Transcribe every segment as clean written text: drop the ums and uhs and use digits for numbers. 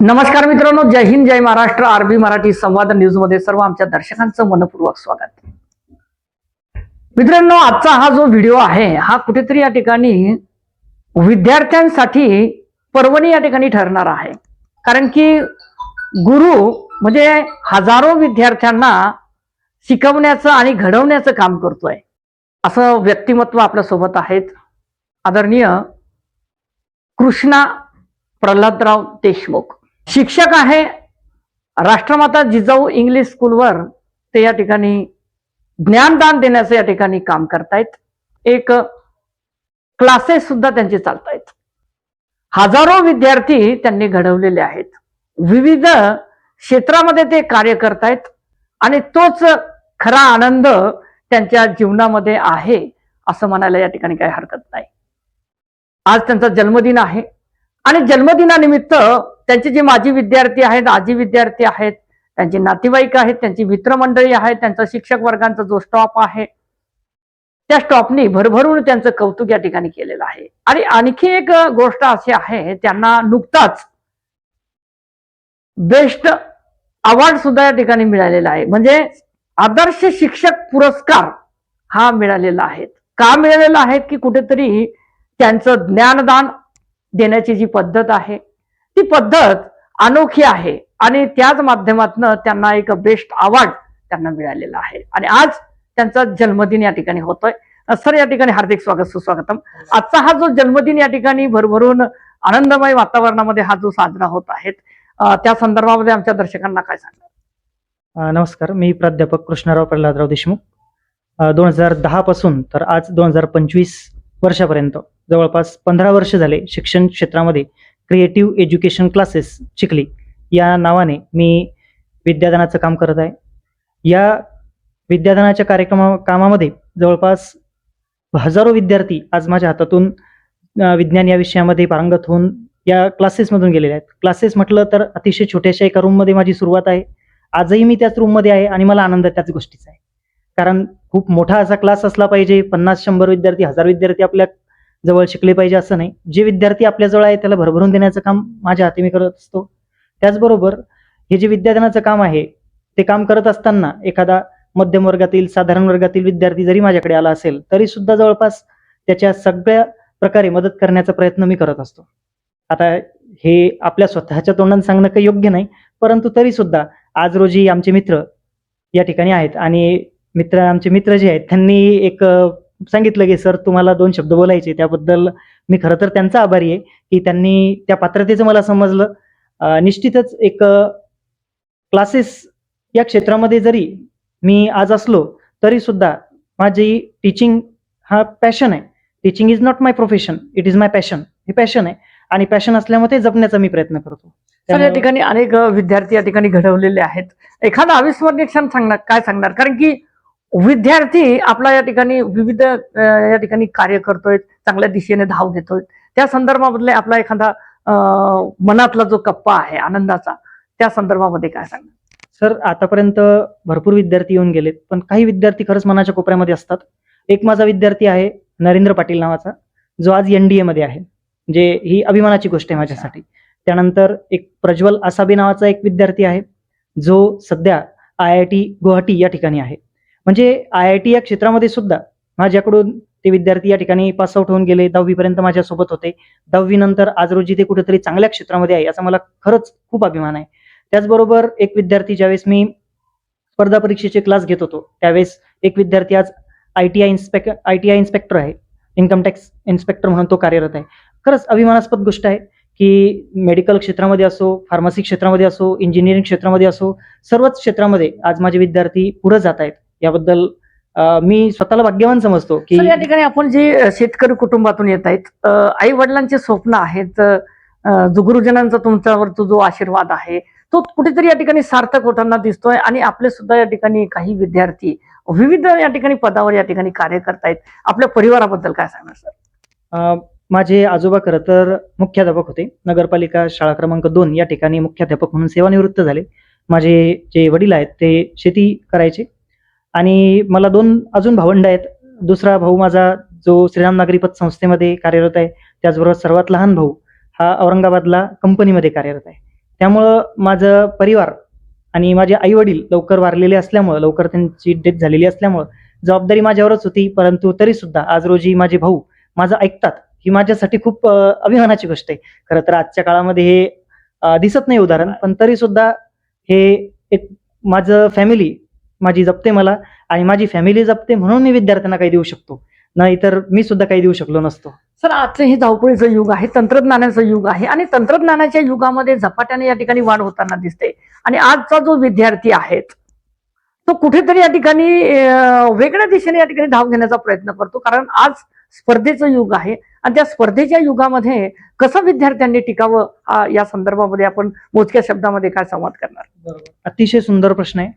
नमस्कार मित्रांनो, जय हिंद, जय महाराष्ट्र. आरबी मराठी संवाद न्यूज मध्ये सर्व आमच्या दर्शकांचं मनपूर्वक स्वागत. मित्रांनो, आजचा हा जो व्हिडिओ आहे हा कुठेतरी या ठिकाणी विद्यार्थ्यांसाठी पर्वणी या ठिकाणी ठरणार आहे. कारण की गुरु म्हणजे हजारो विद्यार्थ्यांना शिकवण्याचं आणि घडवण्याचं काम करतोय असं व्यक्तिमत्व आपल्या सोबत आहेत. आदरणीय कृष्णा प्रल्हादराव देशमुख शिक्षक आहे. राष्ट्रमाता जिजाऊ इंग्लिश स्कूलवर ते या ठिकाणी ज्ञानदान देण्याचं या ठिकाणी काम करतायत. एक क्लासेस सुद्धा त्यांचे चालतायत. हजारो विद्यार्थी त्यांनी घडवलेले आहेत. विविध क्षेत्रामध्ये ते कार्य करतायत आणि तोच खरा आनंद त्यांच्या जीवनामध्ये आहे असं म्हणायला या ठिकाणी काही हरकत नाही. आज त्यांचा जन्मदिन आहे आणि जन्मदिनानिमित्त त्यांचे जे माजी विद्यार्थी आहेत, आजी विद्यार्थी आहेत, त्यांचे नातेवाईक आहेत, त्यांची मित्रमंडळी आहेत, त्यांचा शिक्षक वर्गांचा जो स्टॉप आहे त्या स्टॉपनी भरभरून त्यांचं कौतुक या ठिकाणी केलेलं आहे. आणि आणखी एक गोष्ट अशी आहे, त्यांना नुकताच बेस्ट अवॉर्ड सुद्धा या ठिकाणी मिळालेला आहे. म्हणजे आदर्श शिक्षक पुरस्कार हा मिळालेला आहे. का मिळालेला आहे की कुठेतरी त्यांचं ज्ञानदान देण्याची जी पद्धत आहे ती पद्धत अनोखी आहे आणि त्याच माध्यमातून त्यांना एक बेस्ट अवॉर्ड त्यांना मिळालेला आहे. आणि आज त्यांचा जन्मदिन या ठिकाणी होतोय. सर, या ठिकाणी हार्दिक स्वागत, सुस्वागतम. आजचा हा जो जन्मदिन या ठिकाणी भरभरून आनंदमय वातावरणामध्ये हा जो साजरा होत आहे त्या संदर्भामध्ये आमच्या दर्शकांना काय सांगा? नमस्कार, मी प्राध्यापक कृष्णाराव प्रल्हादराव देशमुख. 2010 पासून तर आज 2025 वर्षापर्यंत जवळपास 15 वर्ष झाले शिक्षण क्षेत्रामध्ये क्रिएटिव्ह एज्युकेशन क्लासेस चिखली या नावाने मी विद्यादानाचं काम करत आहे. या विद्यादानाच्या कामामध्ये जवळपास हजारो विद्यार्थी आज माझ्या हातातून विज्ञान या विषयामध्ये पारंगत होऊन या क्लासेसमधून गेलेले आहेत. क्लासेस म्हटलं तर अतिशय छोट्याशा एका रूममध्ये माझी सुरुवात आहे. आजही मी त्याच रूममध्ये आहे आणि मला आनंद त्याच गोष्टीचा आहे. कारण खूप मोठा असा क्लास असला पाहिजे, 50-100 विद्यार्थी, 1000 विद्यार्थी आपल्या जवळ शिकले पाहिजे असं नाही. जे विद्यार्थी आपल्या जवळ आहे त्याला भरभरून देण्याचं काम माझ्या हाती मी करत असतो. त्याचबरोबर हे जे विद्यादानाचं काम आहे ते काम करत असताना एखादा मध्यम वर्गातील, साधारण वर्गातील विद्यार्थी जरी माझ्याकडे आला असेल तरी सुद्धा जवळपास त्याच्या सगळ्या प्रकारे मदत करण्याचा प्रयत्न मी करत असतो. आता हे आपल्या स्वतःच्या तोंडाने सांगणं काही योग्य नाही, परंतु तरी सुद्धा आज रोजी आमचे मित्र या ठिकाणी आहेत आणि आमचे मित्र जे आहेत त्यांनी एक सांगितलं की सर तुम्हाला 2 शब्द बोलायचे. त्याबद्दल मी खरं तर त्यांचा आभारी आहे की त्यांनी त्या पात्रतेचं मला समजलं. निश्चितच एक क्लासेस या क्षेत्रामध्ये जरी मी आज असलो तरी सुद्धा माझी टीचिंग हा पॅशन आहे. Teaching is not my profession, it is my passion. हे पॅशन आहे आणि पॅशन असल्यामुळे जपण्याचा मी प्रयत्न करतो. तर या ठिकाणी अनेक विद्यार्थी या ठिकाणी घडवलेले आहेत. एखादा अविस्मरणीय क्षण काय सांगणार? कारण की विद्यार्थी आपला या ठिकाणी विविध या ठिकाणी कार्य करतोय, चांगल्या दिशेने धाव घेतोय. त्या संदर्भामधले आपला एखादा मनातला जो कप्पा आहे आनंदाचा, त्या संदर्भामध्ये काय सांगणार? सर, आतापर्यंत भरपूर विद्यार्थी येऊन गेलेत, पण काही विद्यार्थी खरंच मनाच्या कोपऱ्यामध्ये असतात. एक माझा विद्यार्थी आहे नरेंद्र पाटील नावाचा, जो आज NDA मध्ये आहे. म्हणजे ही अभिमानाची गोष्ट आहे माझ्यासाठी. त्यानंतर एक प्रज्वल आसाबे नावाचा एक विद्यार्थी आहे, जो सध्या IIT गुवाहाटी या ठिकाणी आहे. म्हणजे IIT या क्षेत्रामध्ये सुद्धा माझ्याकडून ते विद्यार्थी या ठिकाणी पास आउट होऊन गेले. 10वी पर्यंत माझ्यासोबत होते. 10वी नंतर आज रोजी ते कुठेतरी चांगल्या क्षेत्रामध्ये आहे, याचा मला खरंच खूप अभिमान आहे. त्याचबरोबर एक विद्यार्थी, ज्यावेळेस मी स्पर्धा परीक्षेचे क्लास घेत होतो त्यावेळेस एक विद्यार्थी आज ITI इन्स्पेक्टर आहे, इन्कम टॅक्स इन्स्पेक्टर म्हणून तो कार्यरत आहे. खरंच अभिमानास्पद गोष्ट आहे की मेडिकल क्षेत्रामध्ये असो, फार्मसी क्षेत्रामध्ये असो, इंजिनिअरिंग क्षेत्रामध्ये असो, सर्वच क्षेत्रामध्ये आज माझे विद्यार्थी पुढे जात आहेत. याबद्दल मी स्वतःला भाग्यवान समजतो की या ठिकाणी आपण जे शेतकरी कुटुंबातून येत आहेत, आई वडिलांचे स्वप्न आहेत, जो गुरुजनांचा तुमच्यावरचा जो आशीर्वाद आहे तो कुठेतरी या ठिकाणी सार्थक होताना दिसतोय. आणि आपले सुद्धा या ठिकाणी काही विद्यार्थी विविध या ठिकाणी पदावर या ठिकाणी कार्य करतायत. आपल्या परिवाराबद्दल काय सांगणार सर? माझे आजोबा खरं तर मुख्याध्यापक होते. नगरपालिका शाळा क्रमांक 2 या ठिकाणी मुख्याध्यापक म्हणून सेवानिवृत्त झाले. माझे जे वडील आहेत ते शेती करायचे आणि मला 2 अजून भावंड आहेत. दुसरा भाऊ माझा जो श्रीराम नागरी पतसंस्थेमध्ये कार्यरत आहे, त्याचबरोबर सर्वात लहान भाऊ हा औरंगाबादला कंपनीमध्ये कार्यरत आहे. त्यामुळं माझं परिवार आणि माझे आई वडील लवकर वारलेले असल्यामुळं, लवकर त्यांची डेथ झालेली असल्यामुळं जबाबदारी माझ्यावरच होती. परंतु तरी सुद्धा आज रोजी माझे भाऊ माझं ऐकतात, ही माझ्यासाठी खूप अभिमानाची गोष्ट आहे. खरं तर आजच्या काळामध्ये हे दिसत नाही उदाहरण, पण तरी सुद्धा हे एक माझं फॅमिली माझी जपते मला, आणि माझी फॅमिली जपते म्हणून मी विद्यार्थ्यांना काही देऊ शकतो, नाहीतर मी सुद्धा काही देऊ शकलो नसतो. सर, आजचं हे धावपळीचं युग आहे, तंत्रज्ञानाचं युग आहे, आणि तंत्रज्ञानाच्या युगामध्ये झपाट्याने या ठिकाणी वाढ होताना दिसते. आणि आजचा जो विद्यार्थी आहे तो कुठेतरी या ठिकाणी वेगळ्या दिशेने या ठिकाणी धाव घेण्याचा प्रयत्न करतो, कारण आज स्पर्धेचं युग आहे. आणि त्या स्पर्धेच्या युगामध्ये कसं विद्यार्थ्यांनी टिकावं, या संदर्भामध्ये आपण मोजक्या शब्दामध्ये काय संवाद करणार? अतिशय सुंदर प्रश्न आहे.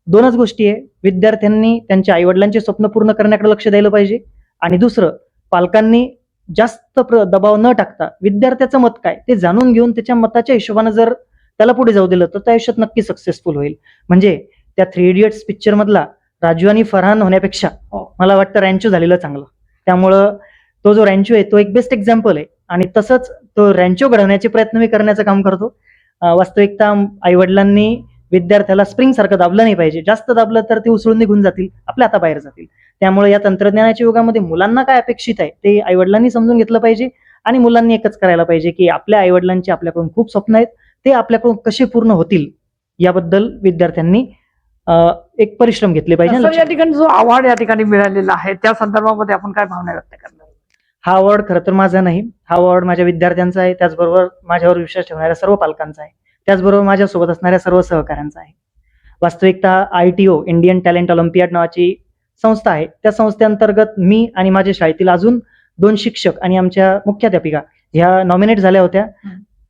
दोनच गोष्टी आहे. विद्यार्थ्यांनी त्यांच्या आईवडिलांचे स्वप्न पूर्ण करण्याकडे लक्ष द्यायला पाहिजे, आणि दुसरं, पालकांनी जास्त दबाव न टाकता विद्यार्थ्याचं मत काय ते जाणून घेऊन त्याच्या मताच्या हिशोबाने जर त्याला पुढे जाऊ दिलं तर त्या आयुष्यात नक्की सक्सेसफुल होईल. म्हणजे त्या 3 इडियट्स पिक्चर मधला राजू आणि फरहान होण्यापेक्षा मला वाटतं रॅन्चो झालेलं चांगलं. त्यामुळं तो जो रॅन्चो आहे तो एक बेस्ट एक्झाम्पल आहे, आणि तसंच तो रॅन्चो घडवण्याचे प्रयत्न मी करण्याचं काम करतो. वास्तविकता आई वडिलांनी विद्यार्थ्याला स्प्रिंग सारखं दाबलं नाही पाहिजे. जास्त दाबलं तर ते उसळून निघून जातील, आपल्या हाताबाहेर जातील. त्यामुळे या तंत्रज्ञानाच्या युगामध्ये मुलांना काय अपेक्षित आहे ते आई वडिलांनी समजून घेतलं पाहिजे, आणि मुलांनी एकच करायला पाहिजे की आपल्या आई वडिलांची आपल्याकडून खूप स्वप्न आहेत, ते आपल्याकडून कसे पूर्ण होतील याबद्दल विद्यार्थ्यांनी एक परिश्रम घेतले पाहिजे. सर, या ठिकाणी जो अवॉर्ड या ठिकाणी मिळालेला आहे त्या संदर्भामध्ये आपण काय भावना व्यक्त करणार? हा अवॉर्ड खरं तर माझा नाही, हा अवॉर्ड माझ्या विद्यार्थ्यांचा आहे, त्याचबरोबर माझ्यावर विश्वास ठेवणाऱ्या सर्व पालकांचा आहे, त्याचबरोबर माझ्यासोबत असणाऱ्या सर्व सहकाऱ्यांचा आहे. वास्तविकता ITO इंडियन टॅलेंट ऑलिम्पियाड नावाची संस्था आहे. त्या संस्थेअंतर्गत मी आणि माझ्या शाळेतील अजून 2 शिक्षक आणि आमच्या मुख्याध्यापिका ह्या नॉमिनेट झाल्या होत्या.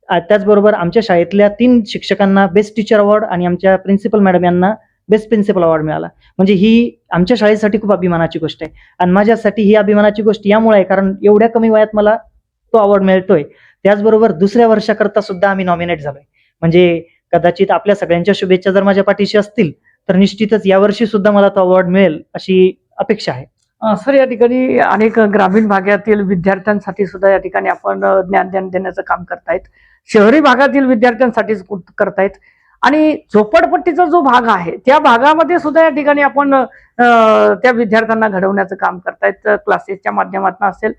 त्याचबरोबर आमच्या शाळेतल्या 3 शिक्षकांना बेस्ट टीचर अवॉर्ड आणि आमच्या प्रिन्सिपल मॅडम यांना बेस्ट प्रिन्सिपल अवॉर्ड मिळाला. म्हणजे ही आमच्या शाळेसाठी खूप अभिमानाची गोष्ट आहे, आणि माझ्यासाठी ही अभिमानाची गोष्ट यामुळे आहे कारण एवढ्या कमी वयात मला तो अवॉर्ड मिळतोय. त्याचबरोबर दुसऱ्या वर्षाकरता सुद्धा आम्ही नॉमिनेट झालोय. म्हणजे कदाचित आपल्या सगळ्यांच्या शुभेच्छा जर माझ्या पाठीशी असतील तर निश्चितच यावर्षी सुद्धा मला तो अवॉर्ड मिळेल अशी अपेक्षा आहे. सर, या ठिकाणी अनेक ग्रामीण भागातील विद्यार्थ्यांसाठी सुद्धा या ठिकाणी आपण ज्ञान देण्याचं काम करतायत, शहरी भागातील विद्यार्थ्यांसाठी करतायत, आणि झोपडपट्टीचा जो भाग आहे त्या भागामध्ये सुद्धा या ठिकाणी आपण त्या विद्यार्थ्यांना घडवण्याचं काम करतायत, क्लासेसच्या माध्यमातून असेल,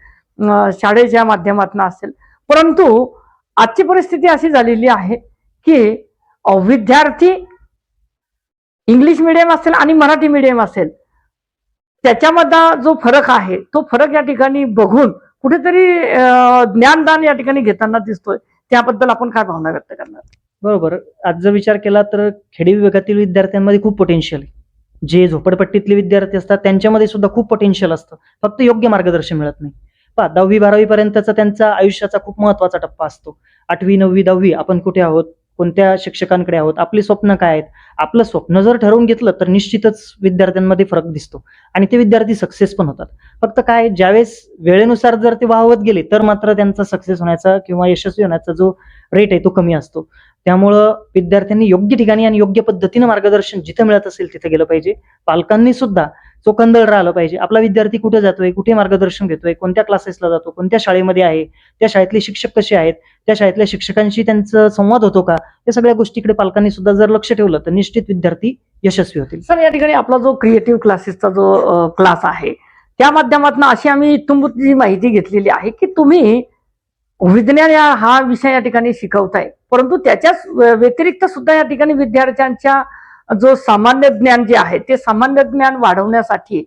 शाळेच्या माध्यमातून असेल. परंतु आजची परिस्थिती अशी झालेली आहे की विद्यार्थी इंग्लिश मिडियम असेल आणि मराठी मिडियम असेल त्याच्यामधला जो फरक आहे तो फरक या ठिकाणी बघून कुठेतरी ज्ञानदान या ठिकाणी घेताना दिसतोय. त्याबद्दल आपण काय भावना व्यक्त करणार? बरोबर. आज जर विचार केला तर खेडे विभागातील विद्यार्थ्यांमध्ये खूप पोटेन्शियल आहे. जे झोपडपट्टीतले विद्यार्थी असतात त्यांच्यामध्ये सुद्धा खूप पोटेन्शियल असतं, फक्त योग्य मार्गदर्शन मिळत नाही. 10वी 12वी पर्यंतचा त्यांचा आयुष्याचा खूप महत्वाचा टप्पा असतो. 8वी 9वी 10वी आपण कुठे आहोत, कोणत्या शिक्षकांकडे आहोत, आपली स्वप्न काय आहेत, आपलं स्वप्न जर ठरवून घेतलं तर निश्चितच विद्यार्थ्यांमध्ये फरक दिसतो, आणि ते विद्यार्थी सक्सेस पण होतात. फक्त काय, ज्यावेळेस वेळेनुसार जर ते वाहवत गेले तर मात्र त्यांचा सक्सेस होण्याचा किंवा यशस्वी होण्याचा जो रेट आहे तो कमी असतो. त्यामुळं विद्यार्थ्यांनी योग्य ठिकाणी आणि योग्य पद्धतीनं मार्गदर्शन जिथे मिळत असेल तिथे गेलं पाहिजे. पालकांनी सुद्धा चोखंदळ राहिलं पाहिजे. आपला विद्यार्थी कुठे जातोय, कुठे मार्गदर्शन घेतोय, कोणत्या क्लासेसला जातो, कोणत्या शाळेमध्ये आहे, त्या शाळेतले शिक्षक कसे आहेत, त्या शाळेतल्या शिक्षकांशी त्यांचा संवाद होतो का, या सगळ्या गोष्टीकडे पालकांनी सुद्धा जर लक्ष ठेवलं तर निश्चित विद्यार्थी यशस्वी होतील. सर, या ठिकाणी आपला जो क्रिएटिव्ह क्लासेसचा जो क्लास आहे त्या माध्यमातून अशी आम्ही इत्थंभूत माहिती घेतलेली आहे की तुम्ही विज्ञान हा विषय या ठिकाणी शिकवताय, परंतु त्याच्याच व्यतिरिक्त सुद्धा या ठिकाणी विद्यार्थ्यांच्या जो सामान्य ज्ञान जे आहे ते सामान्य ज्ञान वाढवण्यासाठी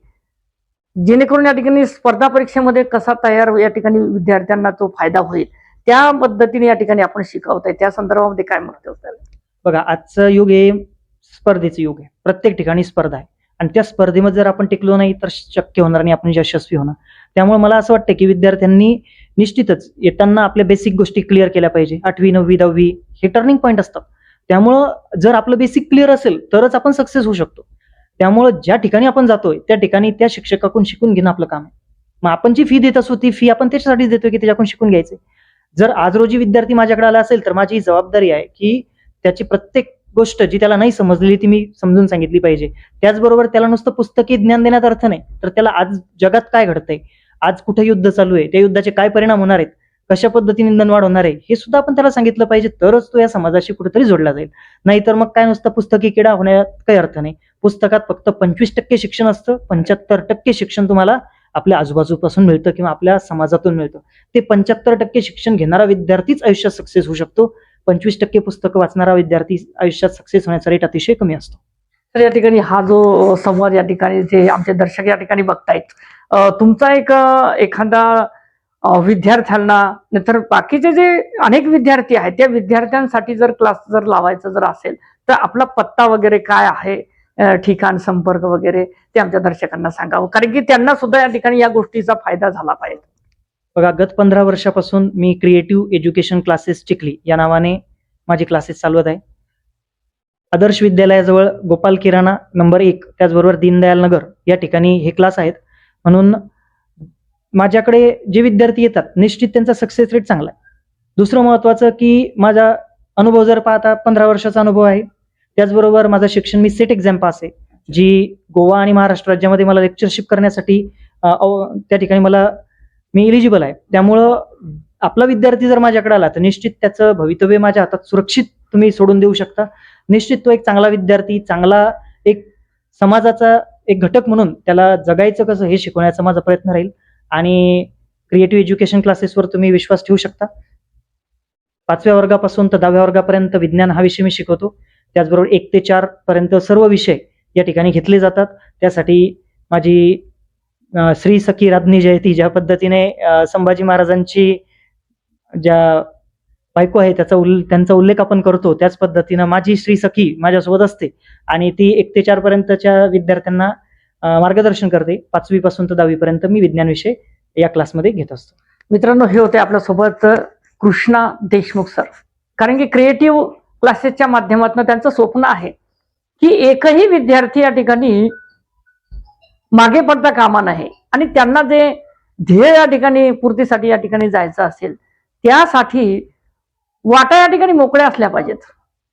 जेणेकरून या ठिकाणी स्पर्धा परीक्षेमध्ये कसा तयार या ठिकाणी विद्यार्थ्यांना तो फायदा होईल त्या पद्धतीने या ठिकाणी आपण शिकवताय. त्या संदर्भामध्ये काय मत होतं? बघा, आजचं युग हे स्पर्धेचं युग आहे. प्रत्येक ठिकाणी स्पर्धा आहे, आणि त्या स्पर्धेमध्ये जर आपण टिकलो नाही तर शक्य होणार नाही, आपण यशस्वी होणार. त्यामुळे मला असं वाटतं की विद्यार्थ्यांनी निश्चितच येताना आपल्या बेसिक गोष्टी क्लिअर केल्या पाहिजे. 8वी 9वी 10वी हे टर्निंग पॉईंट असतात. त्यामुळं जर आपलं बेसिक क्लिअर असेल तरच आपण सक्सेस होऊ शकतो. त्यामुळं ज्या ठिकाणी आपण जातोय त्या ठिकाणी त्या शिक्षकाकडून शिकून घेणं आपलं काम आहे. मग आपण जी फी देत असू ती फी आपण त्याच्यासाठीच देतोय की त्याच्याकडून शिकून घ्यायचे. जर आज रोजी विद्यार्थी माझ्याकडे आला असेल तर माझी जबाबदारी आहे की त्याची प्रत्येक गोष्ट जी त्याला नाही समजलेली ती मी समजून सांगितली पाहिजे. त्याचबरोबर त्याला नुसतं पुस्तकी ज्ञान देण्यात अर्थ नाही, तर त्याला आज जगात काय घडतंय, आज कुठे युद्ध चालू आहे, त्या युद्धाचे काय परिणाम होणार आहेत, कशा पद्धतीने इंधनवाढ होणार आहे हे सुद्धा आपण त्याला सांगितलं पाहिजे, तरच तो या समाजाशी कुठेतरी जोडला जाईल. नाहीतर मग काय, नुसतं पुस्तकी किडा होण्यात काही अर्थ नाही. पुस्तकात फक्त 25% शिक्षण असतं, 75% शिक्षण तुम्हाला आपल्या आजूबाजूपासून मिळतं किंवा आपल्या समाजातून मिळतं. ते 75% शिक्षण घेणारा विद्यार्थीच आयुष्यात सक्सेस होऊ शकतो. 25% पुस्तकं वाचणारा विद्यार्थी आयुष्यात सक्सेस होण्याचा रेट अतिशय कमी असतो. तर या ठिकाणी हा जो संवाद या ठिकाणी जे आमचे दर्शक या ठिकाणी बघतायत, तुमचा एक एखादा विद्यार्थ्यांना नाहीतर बाकीचे जे अनेक विद्यार्थी आहेत त्या विद्यार्थ्यांसाठी जर क्लास जर लावायचं जर असेल तर आपला पत्ता वगैरे काय आहे, ठिकाण, संपर्क वगैरे ते आमच्या दर्शकांना सांगावं, कारण की त्यांना सुद्धा या ठिकाणी या गोष्टीचा फायदा झाला पाहिजे. बघा, गत 15 वर्षापासून मी क्रिएटिव्ह एज्युकेशन क्लासेस चिखली या नावाने माझे क्लासेस चालवत आहे. आदर्श विद्यालयाजवळ गोपाल किराणा नंबर 1, त्याचबरोबर दीनदयाल नगर या ठिकाणी हे क्लास आहेत. म्हणून माझ्याकडे जे विद्यार्थी येतात निश्चित त्यांचा सक्सेस रेट चांगला आहे. दुसरं महत्वाचं की माझा अनुभव जर पाहता 15 वर्षाचा अनुभव आहे. त्याचबरोबर माझं शिक्षण, मी सेट एक्झाम पास आहे, जी गोवा आणि महाराष्ट्र राज्यामध्ये मला लेक्चरशिप करण्यासाठी त्या ठिकाणी मी एलिजिबल आहे. त्यामुळं आपला विद्यार्थी जर माझ्याकडे आला तर निश्चित त्याचं भवितव्य माझ्या हातात सुरक्षित तुम्ही सोडून देऊ शकता. निश्चित तो एक चांगला विद्यार्थी, चांगला एक समाजाचा एक घटक म्हणून त्याला जगायचं कसं हे शिकवण्याचा माझा प्रयत्न राहील. आणि क्रिएटिव्ह एज्युकेशन क्लासेसवर तुम्ही विश्वास ठेवू शकता. 5व्या वर्गापासून तर 10व्या वर्गापर्यंत विज्ञान हा विषय मी शिकवतो. त्याचबरोबर 1 ते 4 पर्यंत सर्व विषय या ठिकाणी घेतले जातात. त्यासाठी माझी श्री सखी राज्ञी जयती ज्या पद्धतीने संभाजी महाराजांची ज्या बायको आहे त्यांचा उल्लेख आपण करतो, त्याच पद्धतीनं माझी श्री सखी माझ्यासोबत असते आणि ती 1 ते 4 पर्यंतच्या विद्यार्थ्यांना मार्गदर्शन करते. 5वी पासून तर 10वी पर्यंत मी विज्ञान विषय या क्लासमध्ये घेत असतो. मित्रांनो, हे होते आपल्यासोबत कृष्णा देशमुख सर. कारण की क्रिएटिव्ह क्लासेसच्या माध्यमातून त्यांचं स्वप्न आहे की एकही विद्यार्थी या ठिकाणी मागे पडता कामा नये आणि त्यांना जे ध्येय या ठिकाणी पूर्तीसाठी या ठिकाणी जायचं असेल त्यासाठी वाटा या ठिकाणी मोकळ्या असल्या पाहिजेत.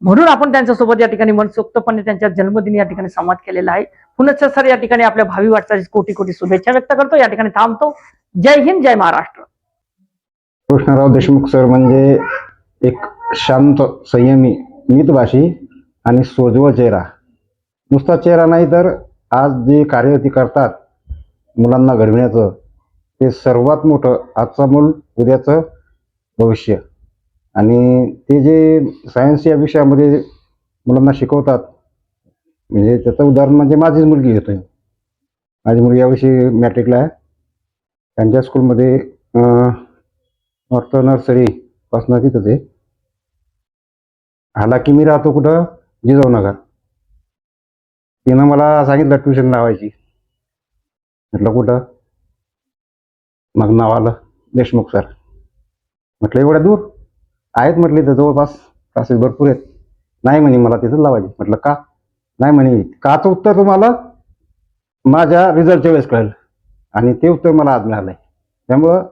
म्हणून आपण त्यांच्यासोबत या ठिकाणी मनसोक्तपणे त्यांच्या जन्मदिनी या ठिकाणी संवाद केलेला आहे. पुनश्च सर या ठिकाणी आपल्या भावी वाटचालीस कोटी कोटी शुभेच्छा व्यक्त करतो. या ठिकाणी थांबतो. जय हिंद, जय महाराष्ट्र. कृष्णराव देशमुख सर म्हणजे एक शांत, संयमी, मितभाषी आणि सोजवळ चेहरा. नुसता चेहरा नाही तर आज जे कार्य ती करतात मुलांना घडविण्याचं, ते सर्वात मोठं आजचं मूल उद्याचं भविष्य. आणि ते जे सायन्स या विषयामध्ये मुलांना शिकवतात, म्हणजे त्याचं उदाहरण म्हणजे माझीच मुलगी घेतोय. माझी मुलगी यावर्षी मॅट्रिकला आहे. त्यांच्या स्कूलमध्ये नॉर्थ नर्सरी पासून तिथंच आहे. हालाकी मी राहतो कुठं, जिजाऊनगर. तिनं मला सांगितलं ट्युशन लावायची. म्हटलं कुठं, मग नाव आलं देशमुख सर. म्हटलं एवढ्या दूर आहेत, म्हटले तर जवळपास क्लासेस भरपूर आहेत. नाही म्हणे मला तिथं लावायची. म्हटलं का नाही म्हणे, काचं उत्तर तुम्हाला माझ्या रिझल्टच्या वेळेस कळेल आणि ते उत्तर मला आज मिळालंय. त्यामुळं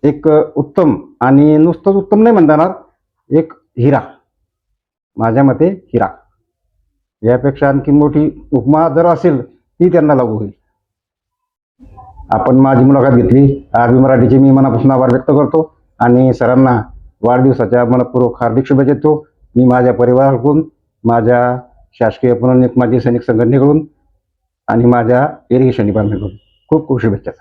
एक उत्तम, आणि नुसतंच उत्तम नाही म्हणता येणार, एक हिरा, माझ्या मते हिरा. यापेक्षा आणखी मोठी उपमा जर असेल ती त्यांना लागू होईल. आपण माझी मुलाखत घेतली. आरबी मराठीचे मी मनापासून आभार व्यक्त करतो आणि सरांना वाढदिवसाच्या मनपूर्वक हार्दिक शुभेच्छा देतो. मी माझ्या परिवाराकडून, माझ्या शासकीय पुनर्नियुक्त माजी सैनिक संघटनेकडून आणि माझ्या इरिगेशन डिपार्टमेंटकडून खूप खूप शुभेच्छा.